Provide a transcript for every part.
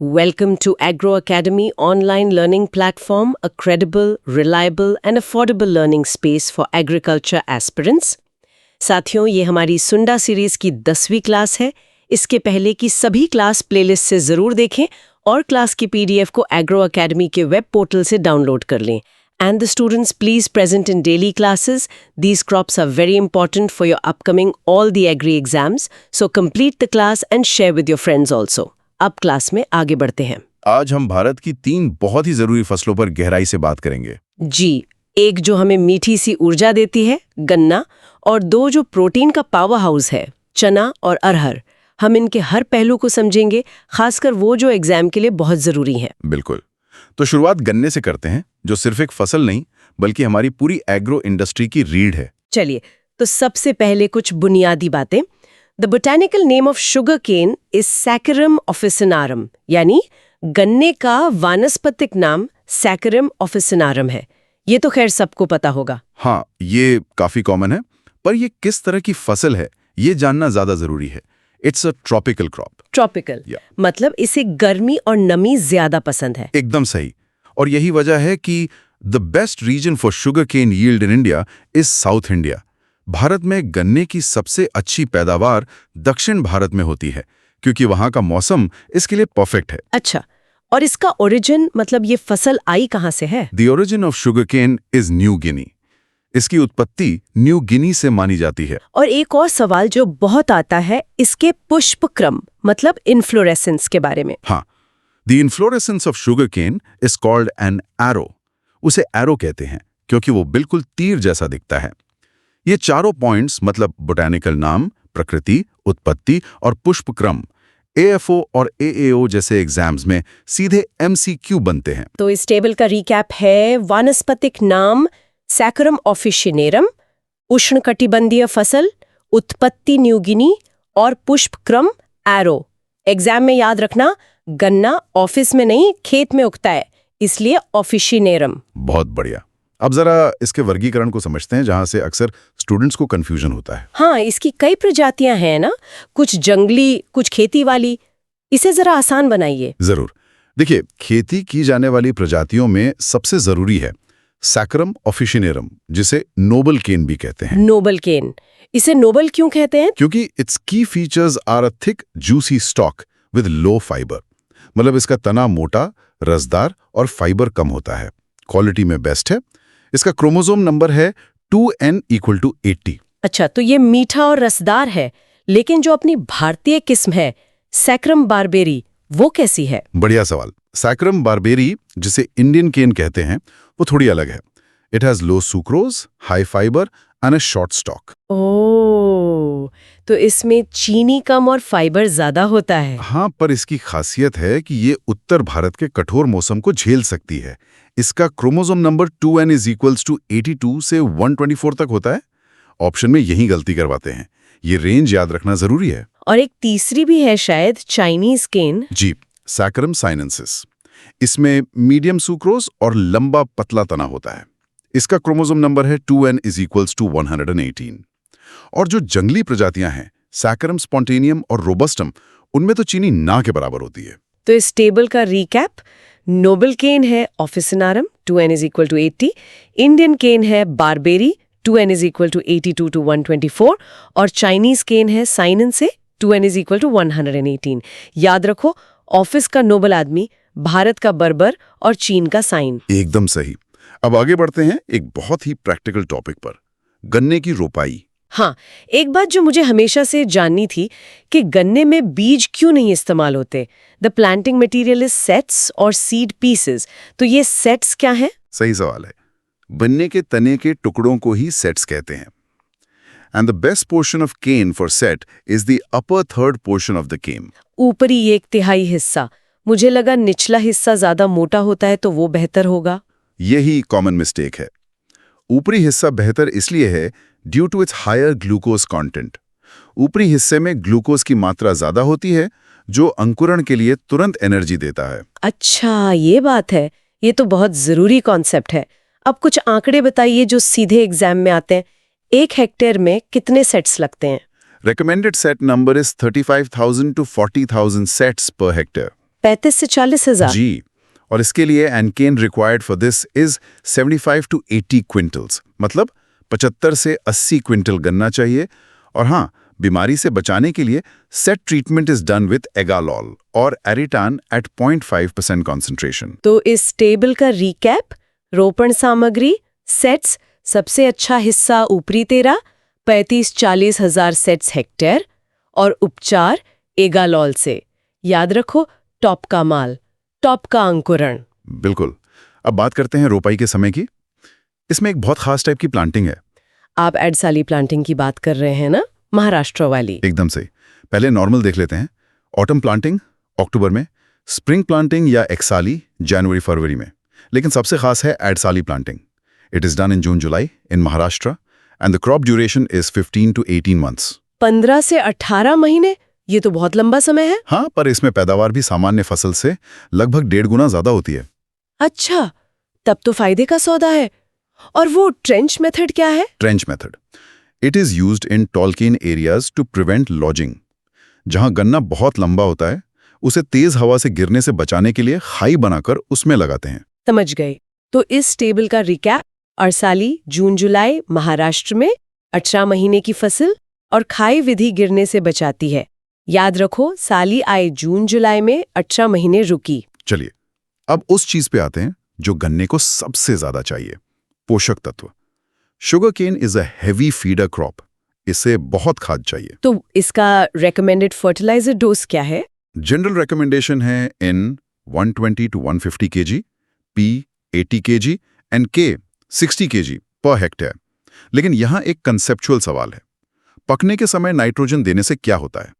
Welcome to Agro Academy online learning platform, a credible, reliable and affordable learning space for agriculture aspirants. साथियों, ये हमारी सुंडा series की 10वीं क्लास है। इसके पहले की सभी क्लास प्लेलिस्ट से जरूर देखें और क्लास की पीडीएफ को एग्रो अकेडमी के वेब पोर्टल से डाउनलोड कर लें. And the students, please present in daily classes. These crops are very important for your upcoming all the agri exams. So complete the class and share with your friends also. अब class में आगे बढ़ते हैं. आज हम भारत की 3 बहुत ही जरूरी फसलों पर गहराई से बात करेंगे. जी, एक जो हमें मीठी सी ऊर्जा देती है, गन्ना, और 2 जो प्रोटीन का पावर हाउस है, चना और अरहर. हम इनके हर पहलू को समझेंगे, खासकर वो जो एग्जाम के लिए बहुत जरूरी हैं. बिल्कुल. तो शुरुआत गन्ने से करते हैं, जो सिर्फ एक फसल नहीं बल्कि हमारी पूरी एग्रो इंडस्ट्री की रीढ़ है. चलिए, तो सबसे पहले कुछ बुनियादी बातें. The botanical name of sugarcane is Saccharum officinarum, यानी गन्ने का वानस्पतिक नाम Saccharum officinarum है. ये तो खैर सबको पता होगा. हाँ, ये काफी कॉमन है, पर ये किस तरह की फसल है ये जानना ज्यादा जरूरी है. It's a tropical crop. Tropical मतलब इसे गर्मी और नमी ज्यादा पसंद है. एकदम सही. और यही वजह है कि the best reason for sugarcane yield in India is South India. Bharat में गन्ने की सबसे अच्छी पैदावार दक्षिण भारत में होती है, क्योंकि वहां का मौसम इसके लिए परफेक्ट है. अच्छा, और इसका ओरिजिन मतलब ये फसल आई कहां से है? The origin of sugarcane is New Guinea. इसकी उत्पत्ति न्यू गिनी से मानी जाती है. और एक और सवाल जो बहुत आता है, इसके पुष्पक्रम मतलब इन्फ्लोरेसेंस के बारे में. हाँ, the inflorescence of sugarcane is called an arrow. उसे एरो कहते हैं क्योंकि वो बिल्कुल तीर जैसा दिखता है. ये चारों पॉइंट्स मतलब बोटैनिकल नाम, प्रकृति, उत्पत्ति और पुष्पक्रम एएफओ और एएओ जैसे एग्जाम्स में सीधे एमसीक्यू बनते हैं. तो इस टेबल का रिकैप है: वानस्पतिक नाम सैकरम ऑफिशिनेरम, उष्णकटिबंधीय फसल, उत्पत्ति न्यू गिनी और पुष्पक्रम एरो. एग्जाम में याद रखना, गन्ना ऑफिस में नहीं खेत में उगता है, इसलिए ऑफिशिनेरम. बहुत बढ़िया. अब जरा इसके वर्गीकरण को समझते हैं, जहां से अक्सर स्टूडेंट्स को कंफ्यूजन होता है. हाँ, इसकी कई प्रजातियां हैं ना, कुछ जंगली, कुछ खेती वाली. इसे जरा आसान बनाइए. जरूर. देखिए, खेती की जाने वाली प्रजातियों में सबसे जरूरी है सैकरम ऑफिशिनेरम, जिसे नोबल केन भी कहते हैं. Noble cane. इसे नोबल क्यों कहते हैं? क्योंकि it's key features are a thick juicy stalk with low fibre. मतलब इसका तना मोटा, रसदार और फाइबर कम होता है. क्वालिटी में बेस्ट है. इसका क्रोमोसोम नंबर है 2n = 80. अच्छा, तो ये मीठा और रसदार है, लेकिन जो अपनी भारतीय किस्म है सैकरम बारबेरी, वो कैसी है? बढ़िया सवाल. सैकरम बारबेरी, जिसे इंडियन केन कहते हैं, वो थोड़ी अलग है. It has low sucrose, high fibre and a short stalk. Oh, तो इसमें चीनी कम और फाइबर ज्यादा होता है. हाँ, पर इसकी खासियत है कि ये उत्तर भारत के कठोर मौसम को झेल सकती है. इसका क्रोमोसोम नंबर 2n = 82 से 124 तक होता है. ऑप्शन में यही गलती करवाते हैं. ये रेंज याद रखना जरूरी है. और एक तीसरी भी है शायद, चाइनीज केन. जी, सैकरम साइनेंसिस. इसमें मीडियम सुक्रोज और लंबा पतला तना होता है. इसका क्रोमोसोम नंबर है 2n = 118. और जो जंगली प्रजातियां हैं, सैकरम स्पॉन्टेनियम और रोबस्टम, उनमें तो चीनी ना के बराबर होती है. तो इस टेबल का रिकैप: नोबल केन है ऑफिसिनारम, 2n = 80. इंडियन केन है बारबेरी, 2n = 82 to 124. और चाइनीज केन है साइनेंसे, 2n = 118. याद रखो, ऑफिस का नोबल आदमी, भारत का बर्बर और चीन का साइन. एकदम सही. अब आगे बढ़ते हैं एक बहुत ही प्रैक्टिकल टॉपिक पर, गन्ने की रोपाई. हाँ, एक बात जो मुझे हमेशा से जाननी थी कि गन्ने में बीज क्यों नहीं इस्तेमाल होते. The planting material is sets और सीड पीसेस. तो ये सेट्स क्या है? सही सवाल है. गन्ने के तने के टुकड़ों को ही सेट्स कहते हैं. And the best portion of cane for sett is the upper third portion of the cane. ऊपरी 1/3 हिस्सा. मुझे लगा निचला हिस्सा ज्यादा मोटा होता है तो वो बेहतर होगा. यही कॉमन मिस्टेक है. ऊपरी हिस्सा बेहतर इसलिए है due to its higher glucose content. ऊपरी हिस्से में ग्लूकोज की मात्रा ज्यादा होती है, जो अंकुरण के लिए तुरंत एनर्जी देता है. अच्छा, ये बात है. ये तो बहुत जरूरी कॉन्सेप्ट है. अब कुछ आंकड़े बताइए जो सीधे एग्जाम में आते हैं. 1 हेक्टेयर में कितने सेट्स लगते हैं? Recommended set number is 35,000 to 40,000 sets per hectare. 35 से 40 हजार। जी, और इसके लिए एनकेन required for this is 75 to 80 quintals, मतलब 75 से 80 क्विंटल गन्ना चाहिए। और हाँ, बीमारी से बचाने के लिए sett treatment is done with Agallol और एरिटान एट 0.5% कॉन्सेंट्रेशन। तो इस टेबल का रिकैप: रोपण सामग्री, सेट्स, सबसे अच्छा हिस्सा ऊपरी तेरा, 35-40 हजार सेट्स हेक्टेयर, और उपचार एगालॉल से। याद रखो, टॉप का माल, टॉप का अंकुरण। बिल्कुल। अब बात करते हैं रोपाई के समय की। इसमें एक बहुत खास टाइप की प्लांटिंग है। आप एडसाली प्लांटिंग की बात कर रहे हैं ना, महाराष्ट्र वाली? एकदम सही। पहले नॉर्मल देख लेते हैं। ऑटम प्लांटिंग अक्टूबर में, स्प्रिंग प्लांटिंग या एक्साली जनवरी फरवरी में, लेकिन सबसे खास है Adsali planting. It is done in June July in Maharashtra and the crop duration is 15 to 18 months। 15 से 18 महीने, ये तो बहुत लंबा समय है। हाँ, पर इसमें पैदावार भी सामान्य फसल से लगभग 1.5 गुना ज्यादा होती है। अच्छा, तब तो फायदे का सौदा है। और वो ट्रेंच मेथड क्या है? Trench method it is used in tall cane areas to prevent lodging. जहां गन्ना बहुत लंबा होता है, उसे तेज हवा से गिरने से बचाने के लिए खाई बनाकर उसमें लगाते हैं। समझ गए। तो इस टेबल का रिकैप: अड़साली जून जुलाई महाराष्ट्र में, 18 महीने की फसल, और खाई विधि गिरने से बचाती है। याद रखो, साली आए जून जुलाई में, 18 महीने रुकी। चलिए, अब उस चीज पे आते हैं जो गन्ने को सबसे ज्यादा चाहिए, पोषक तत्व। Sugarcane is a heavy feeder crop. इसे बहुत खाद चाहिए। तो इसका रेकमेंडेड फर्टिलाइजर डोज क्या है? जनरल रिकमेंडेशन है इन 120 to 150 kg, P 80 kg and K 60 kg per hectare. लेकिन यहाँ एक कंसेप्चुअल सवाल है, पकने के समय नाइट्रोजन देने से क्या होता है?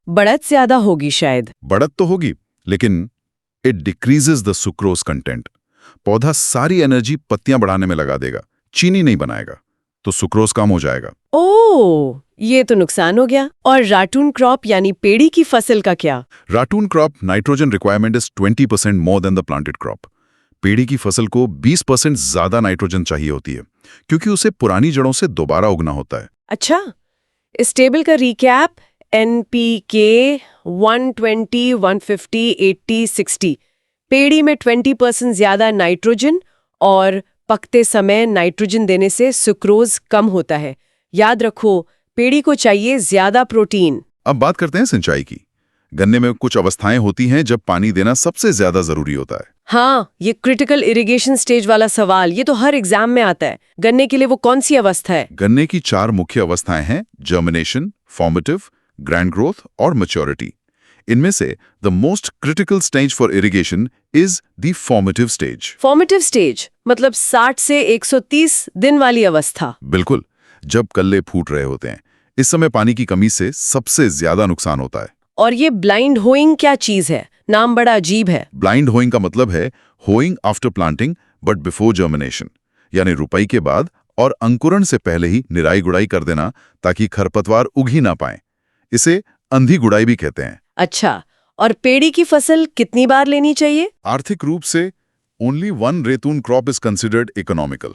बढ़त ज्यादा होगी शायद। बढ़त तो होगी, लेकिन it decreases the sucrose content. पौधा सारी एनर्जी पत्तियां बढ़ाने में लगा देगा, चीनी नहीं बनाएगा, तो सुक्रोज कम हो जाएगा। ओह, ये तो नुकसान हो गया। और राटून क्रॉप यानी पेड़ी की फसल का क्या? Ratoon crop nitrogen requirement is 20% more than the planted crop. पेड़ी की फसल को 20% ज्यादा नाइट्रोजन चाहिए होती है, क्योंकि उसे पुरानी जड़ों से दोबारा उगना होता है। अच्छा, इस टेबल का रिकैप: NPK 120, 150, 80, 60। पेड़ी में 20% ज्यादा नाइट्रोजन, और पकते समय नाइट्रोजन देने से सुक्रोज कम होता है। याद रखो, पेड़ी को चाहिए ज्यादा प्रोटीन। अब बात करते हैं सिंचाई की। गन्ने में कुछ अवस्थाएं होती हैं जब पानी देना सबसे ज्यादा जरूरी होता है। हाँ, ये क्रिटिकल इरिगेशन स्टेज वाला सवाल, ये तो हर एग्जाम में आता है। गन्ने के लिए वो कौन सी अवस्था है? गन्ने की 4 मुख्य अवस्थाएं हैं: जर्मिनेशन, फॉर्मेटिव, ग्रैंड ग्रोथ और मैच्योरिटी। इनमें से the most critical stage for irrigation is the formative stage. Formative stage मतलब 60 से 130 दिन वाली अवस्था। बिल्कुल, जब कल्ले फूट रहे होते हैं। इस समय पानी की कमी से सबसे ज्यादा नुकसान होता है। और ये ब्लाइंड होइंग क्या चीज है? नाम बड़ा अजीब है। ब्लाइंड होइंग का मतलब है hoeing after planting but before germination, यानी रुपाई के बाद और अंकुरण से पहले ही निराई गुड़ाई कर देना, ताकि खरपतवार उग ही ना पाए। इसे अंधी गुड़ाई भी कहते हैं। अच्छा, और पेड़ी की फसल कितनी बार लेनी चाहिए? आर्थिक रूप से only 1 ratoon crop is considered economical.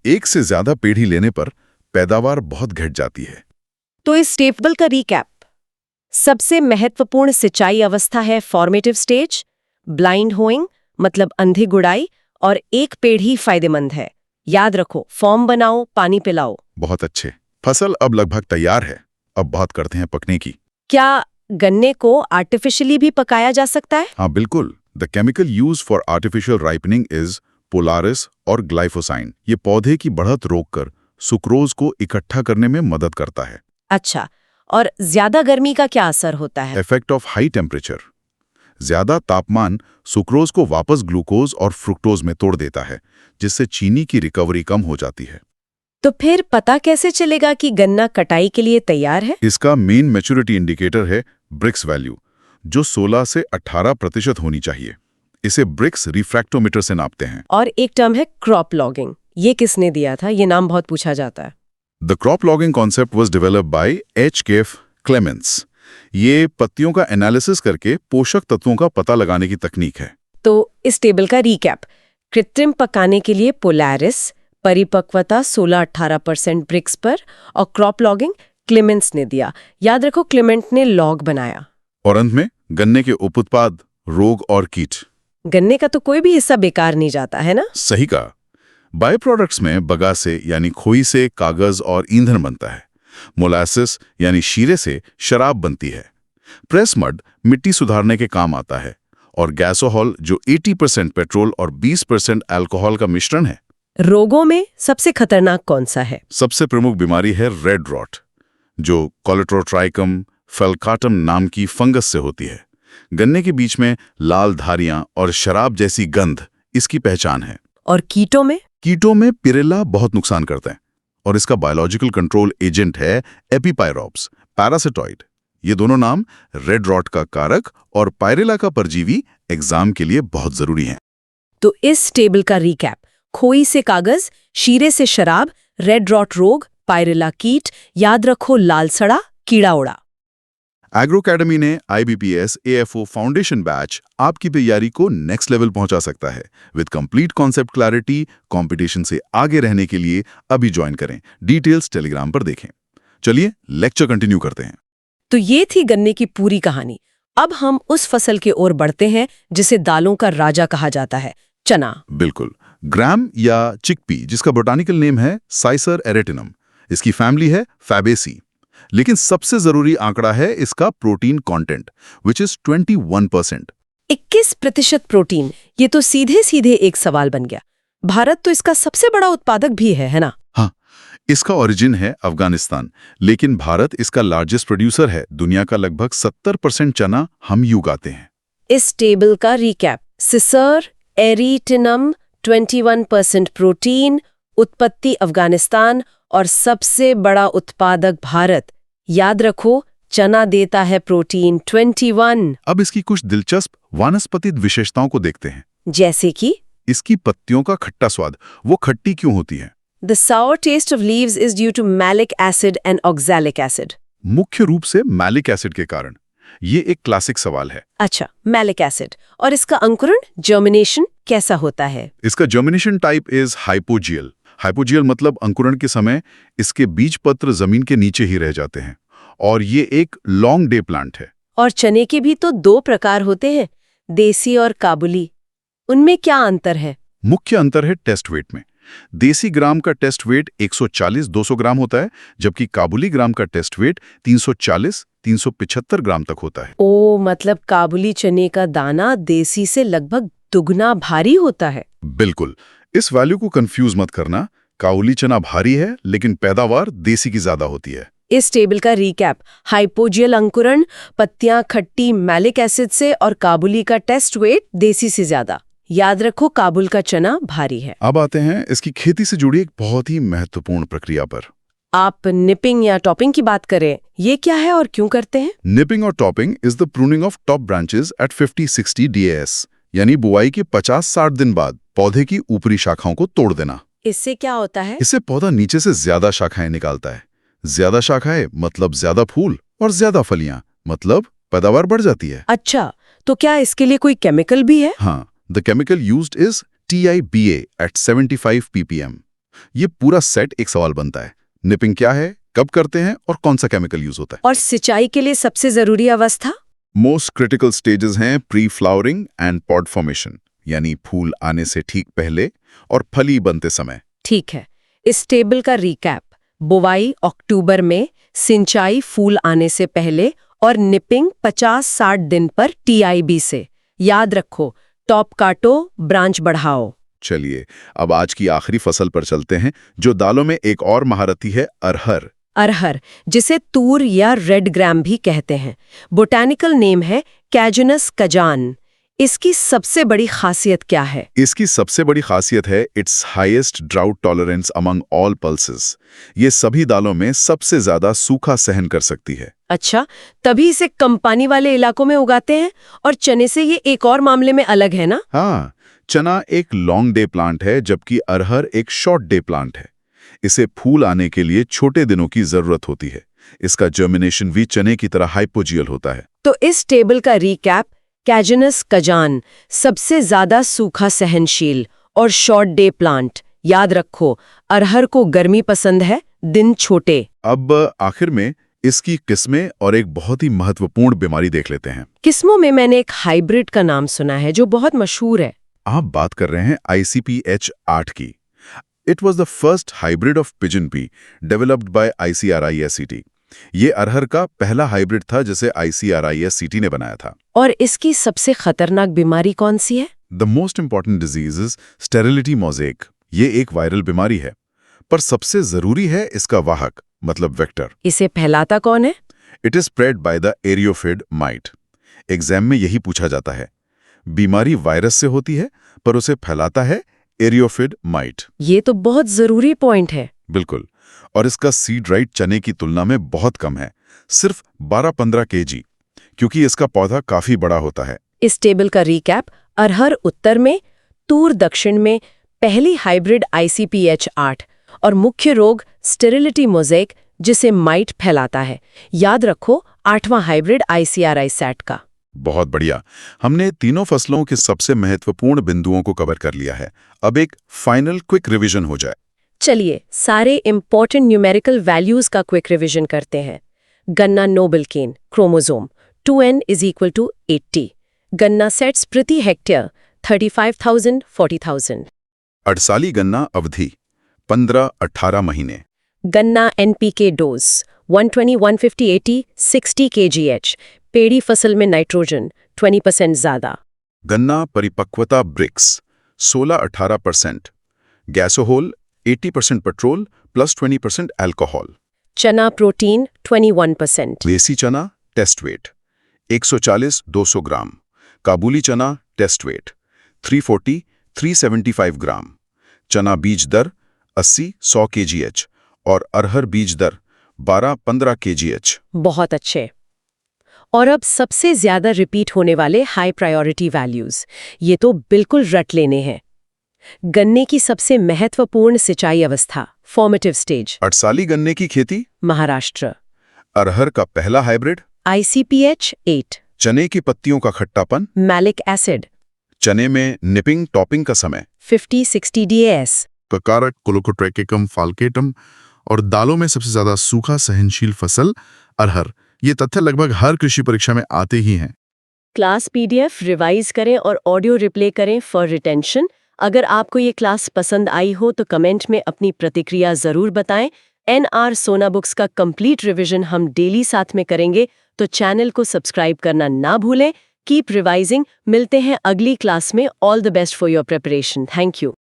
एक से ज्यादा पेड़ी लेने पर पैदावार बहुत घट जाती है। तो इस टेबल का रिकैप: सबसे महत्वपूर्ण सिंचाई अवस्था है फॉर्मेटिव स्टेज, ब्लाइंड होइंग मतलब अंधी गुड़ाई, और एक पेड़ ही फायदेमंद है। याद रखो, फॉर्म बनाओ, पानी पिलाओ। बहुत अच्छे। फसल अब लगभग तैयार है। अब बात करते हैं पकने की। क्या गन्ने को आर्टिफिशियली भी पकाया जा सकता है? हाँ बिल्कुल। The chemical use for artificial ripening is Polaris और ग्लाइफोसाइन। ये पौधे की बढ़त रोककर सुक्रोज को इकट्ठा करने में मदद करता है। अच्छा, और ज्यादा गर्मी का क्या असर होता है? Effect of high temperature. ज्यादा तापमान सुक्रोज को वापस ग्लूकोज और फ्रुक्टोज में तोड़ देता है, जिससे चीनी की रिकवरी कम हो जाती है। तो फिर पता कैसे चलेगा कि गन्ना कटाई के लिए तैयार है? इसका मेन मैच्योरिटी इंडिकेटर है ब्रिक्स वैल्यू, जो 16 से 18% होनी चाहिए। इसे ब्रिक्स रिफ्रैक्टोमीटर से नापते हैं। और एक टर्म है क्रॉप लॉगिंग। ये किसने दिया था? ये नाम बहुत पूछा जाता है। The crop logging concept was developed by H.K.F. Clemens. ये पत्तियों का एनालिसिस करके पोषक तत्वों का पता लगाने की तकनीक है। तो इस टेबल का रिकैप: कृत्रिम पकाने के लिए पोलारिस, परिपक्वता 16-18% ब्रिक्स पर, और क्रॉप लॉगिंग क्लेमेंस ने दिया। याद रखो, क्लेमेंट ने लॉग बनाया। और अंत में गन्ने के उप उत्पाद रोग और कीट। गन्ने का तो कोई भी हिस्सा बेकार नहीं जाता है ना? सही कहा। बाय प्रोडक्ट्स में बगासे यानी खोई से कागज और ईंधन बनता है। मोलासिस यानी शीरे से शराब बनती है। प्रेस मड मिट्टी सुधारने के काम आता है। और गैसोहॉल जो 80% पेट्रोल और 20% अल्कोहल का मिश्रण है। रोगों में सबसे खतरनाक कौन सा है? सबसे प्रमुख बीमारी है रेड रॉट, जो कोलेट्रोट्राइकम फेल्काटम नाम की फंगस से होती है। गन्ने के बीच में लाल धारियां और शराब जैसी गंध इसकी पहचान है। और कीटों में? कीटों में पिरेला बहुत नुकसान करते हैं और इसका बायोलॉजिकल कंट्रोल एजेंट है एपीपायरोप्स पैरासिटॉइड। ये दोनों नाम रेड रॉट का कारक और पायरेला का परजीवी एग्जाम के लिए बहुत जरूरी हैं। तो इस टेबल का रिकैप: खोई से कागज, शीरे से शराब, रेड रॉट रोग, पायरेला कीट, याद रखो लाल सड़ा, कीड़ा उड़ा। एग्रोकेडमी ने IBPS AFO फाउंडेशन बैच आपकी तैयारी को नेक्स्ट लेवल पहुंचा सकता है। With complete concept clarity, competition से आगे रहने के लिए अभी ज्वाइन करें। डिटेल्स टेलीग्राम पर देखें। चलिए लेक्चर कंटिन्यू करते हैं। तो ये थी गन्ने की पूरी कहानी। अब हम उस फसल की ओर बढ़ते हैं जिसे दालों का राजा कहा जाता है, चना। बिल्कुल, ग्राम या चिकपी, जिसका बोटानिकल नेम है साइसर एरेटिनम। इसकी फैमिली है फैबेसी। लेकिन सबसे जरूरी आंकड़ा है इसका protein content, which is 21%। 21% protein. ये तो सीधे सीधे एक सवाल बन गया। भारत तो इसका सबसे बड़ा उत्पादक भी है ना? हाँ, इसका ओरिजिन है अफगानिस्तान, लेकिन भारत इसका लार्जेस्ट प्रोड्यूसर है। दुनिया का लगभग 70% चना हम ही उगाते हैं। इस टेबल का रिकैप: सिसर एरिटिनम 21% प्रोटीन, उत्पत्ति अफगानिस्तान और सबसे बड़ा उत्पादक भारत। याद रखो, चना देता है प्रोटीन 21। अब इसकी कुछ दिलचस्प वानस्पतिक विशेषताओं को देखते हैं। जैसे कि इसकी पत्तियों का खट्टा स्वाद। वो खट्टी क्यों होती है? The sour taste of leaves is due to malic acid and oxalic acid. मुख्य रूप से मैलिक एसिड के कारण। ये एक क्लासिक सवाल है। अच्छा, मैलिक एसिड। और इसका अंकुरण, जर्मिनेशन कैसा होता है? इसका germination type is hypogeal. Hypogeal मतलब अंकुरण के समय इसके बीज पत्र जमीन के नीचे ही रह जाते हैं और ये एक लॉन्ग डे प्लांट है। और चने के भी तो 2 प्रकार होते हैं, देसी और काबुली। उनमें क्या अंतर है? मुख्य अंतर है टेस्ट वेट में। देसी ग्राम का टेस्ट वेट 140-200 ग्राम होता है, जबकि काबुली ग्राम का टेस्ट वेट 340-375 ग्राम तक होता है। ओ, मतलब काबुली चने का दाना देसी से लगभग दुगना भारी होता है। बिल्कुल, इस वैल्यू को कंफ्यूज मत करना। काबुली चना भारी है, लेकिन पैदावार देसी की ज्यादा होती है। इस टेबल का रिकैप: हाइपोजियल अंकुरण, पत्तियां खट्टी मैलिक एसिड से, और काबुली का टेस्ट वेट देसी से ज्यादा। याद रखो, काबुल का चना भारी है। अब आते हैं इसकी खेती से जुड़ी एक बहुत ही महत्वपूर्ण प्रक्रिया पर। आप निपिंग या टॉपिंग की बात करें, ये क्या है और क्यों करते हैं? निपिंग और topping is the pruning of top branches at 50-60 DAS, यानी बुआई के 50-60 दिन बाद पौधे की ऊपरी शाखाओं को तोड़ देना। इससे क्या होता है? इससे पौधा नीचे से ज्यादा शाखाएं निकालता है। ज्यादा शाखाएं मतलब ज्यादा फूल, और ज्यादा फलियां मतलब पैदावार बढ़ जाती है। अच्छा, तो क्या इसके लिए कोई केमिकल भी है? हाँ, the chemical used is TIBA at 75 ppm। ये पूरा सेट एक सवाल बनता है। निपिंग क्या है, कब करते हैं और कौन सा केमिकल यूज होता है? और सिंचाई के लिए सबसे जरूरी अवस्था? मोस्ट क्रिटिकल स्टेजेस हैं pre flowering and pod formation, यानी फूल आने से ठीक पहले और फली बनते समय। ठीक है, इस टेबल का रिकैप: बुवाई अक्टूबर में, सिंचाई फूल आने से पहले, और निपिंग 50-60 दिन पर TIB से। याद रखो, टॉप काटो, ब्रांच बढ़ाओ। चलिए अब आज की आखिरी फसल पर चलते हैं, जो दालों में एक और महारथी है, अरहर। अरहर, जिसे तूर या रेड ग्राम भी कहते हैं। बोटैनिकल नेम है कैजुनस कजान। इसकी सबसे बड़ी खासियत क्या है? इसकी सबसे बड़ी खासियत है it's highest drought tolerance among all pulses. ये सभी दालों में सबसे ज्यादा सूखा सहन कर सकती है। अच्छा, तभी इसे कम पानी वाले इलाकों में उगाते हैं। और चने से ये एक और मामले में अलग है ना? हाँ, चना एक लॉन्ग डे प्लांट है, जबकि अरहर एक शॉर्ट डे प्लांट है। इसे फूल आने के लिए छोटे दिनों की जरूरत होती है। इसका जर्मिनेशन भी चने की तरह हाइपोजियल होता है। तो इस टेबल का रिकैप: कैजुनस कजान सबसे ज्यादा सूखा सहनशील और शॉर्ट डे प्लांट। याद रखो, अरहर को गर्मी पसंद है, दिन छोटे। अब आखिर में इसकी किस्में और एक बहुत ही महत्वपूर्ण बीमारी देख लेते हैं। किस्मों में मैंने एक हाइब्रिड का नाम सुना है जो बहुत मशहूर है। आप बात कर रहे हैं ICP-H8 की। It was the first hybrid of pigeon P developed by ICRISCT। ये अरहर का पहला हाइब्रिड था जिसे ICRISCT ने बनाया था। और इसकी सबसे खतरनाक बीमारी कौन सी है? The most important disease is sterility mosaic. ये एक वायरल बीमारी है, पर सबसे जरूरी है इसका वाहक मतलब वेक्टर। इसे फैलाता कौन है? It is spread by the eriophyid mite. Exam में यही पूछा जाता है। बीमारी वायरस से होती है पर उसे फैलाता है एरियोफिड माइट। ये तो बहुत जरूरी पॉइंट है। बिल्कुल। और इसका सीड राइट चने की तुलना में बहुत कम है, सिर्फ 12-15 kg, क्योंकि इसका पौधा काफी बड़ा होता है। इस टेबल का रिकैप: अरहर उत्तर में, तूर दक्षिण में, पहली हाइब्रिड ICP-H8 और मुख्य रोग स्टेरिलिटी मोज़ेक जिसे माइट फैलाता है। याद रखो 8वां हाइब्रिड ICRI-SAT का। बहुत बढ़िया। हमने तीनों फसलों के सबसे महत्वपूर्ण बिंदुओं को कवर कर लिया है। अब एक फाइनल क्विक रिवीजन हो जाए। चलिए सारे इंपॉर्टेंट न्यूमेरिकल वैल्यूज का क्विक रिवीजन करते हैं। गन्ना नोबल केन क्रोमोसोम 2n = 80। गन्ना सेट्स प्रति हेक्टेयर 35,000 40,000। अड़साली गन्ना अवधि 15-18 महीने। गन्ना NPK डोज 120 150 80 60 kgh। पेड़ी फसल में नाइट्रोजन 20% ज्यादा। गन्ना परिपक्वता BRICS 16-18%। Gasohol 80% petrol plus 20% alcohol. चना प्रोटीन 21%। देसी चना टेस्ट वेट 140-200 ग्राम। काबुली चना टेस्ट वेट 340-375 ग्राम। चना बीज दर 80-100 kgh और अरहर बीज दर 12-15 kgh। बहुत अच्छे। और अब सबसे ज्यादा रिपीट होने वाले हाई प्रायोरिटी वैल्यूज, ये तो बिल्कुल रट लेने हैं। गन्ने की सबसे महत्वपूर्ण सिंचाई अवस्था फॉर्मेटिव स्टेज। अड़साली गन्ने की खेती महाराष्ट्र। अरहर का पहला हाइब्रिड ICP-H8। चने की पत्तियों का खट्टापन मैलिक एसिड। चने में निपिंग टॉपिंग का समय 50-60 DAS। ककारक कोलोकोट्रैकेकम फाल्केटम और दालों में सबसे ज्यादा सूखा सहनशील फसल अरहर। ये तथ्य लगभग हर कृषि परीक्षा में आते ही हैं। क्लास PDF रिवाइज करें और ऑडियो रिप्ले करें फॉर रिटेंशन। अगर आपको ये क्लास पसंद आई हो तो कमेंट में अपनी प्रतिक्रिया जरूर बताएं। NR सोना बुक्स का कंप्लीट रिवीजन हम डेली साथ में करेंगे, तो चैनल को सब्सक्राइब करना ना भूलें। Keep revising. मिलते हैं अगली क्लास में। All the best for your preparation. Thank you.